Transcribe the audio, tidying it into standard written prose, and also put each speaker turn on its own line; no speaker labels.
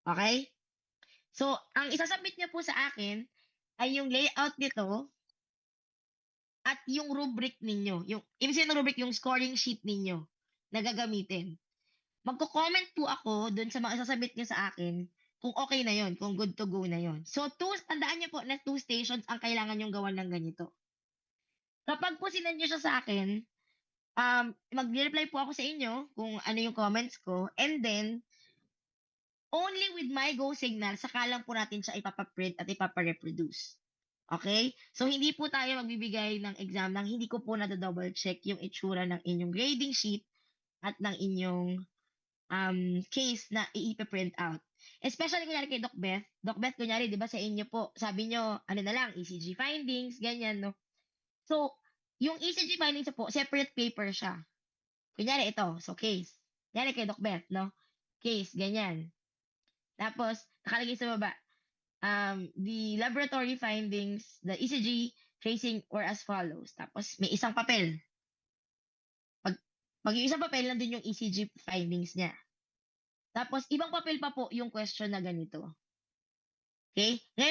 Okay? So, ang isa-submit niyo po sa akin ay yung layout nito at yung rubric ninyo. Yung ibig sabihin ng rubric, yung scoring sheet ninyo na gagamitin. Magko-comment po ako dun sa mga isa-submit niyo sa akin kung okay na yon, kung good to go na yon. So, tandaan niyo po na 2 stations ang kailangan niyong gawan ng ganito. Kapag po sinend niyo siya sa akin, magre-reply po ako sa inyo kung ano yung comments ko, and then only with my go signal saka lang po natin siya ipapa-print at ipapa-reproduce. Okay? So, hindi po tayo magbibigay ng exam nang hindi ko po nado-double check yung itsura ng inyong grading sheet at ng inyong case na iipe-print out. Especially kunyari kay Doc Beth. Doc Beth, kunyari, di ba sa inyo po, sabi nyo, ano na lang, ECG findings, ganyan, no? So, yung ECG findings po, separate paper siya. Kunyari ito, so case. Kunyari kay Doc Beth, no? Case, ganyan. Tapos, nakalagay sa baba, the laboratory findings, the ECG tracing were as follows. Tapos, may isang papel. Pag, pag yung isang papel, nandun yung ECG findings niya. Tapos, ibang papel pa po yung question na ganito. Okay? Ngayon,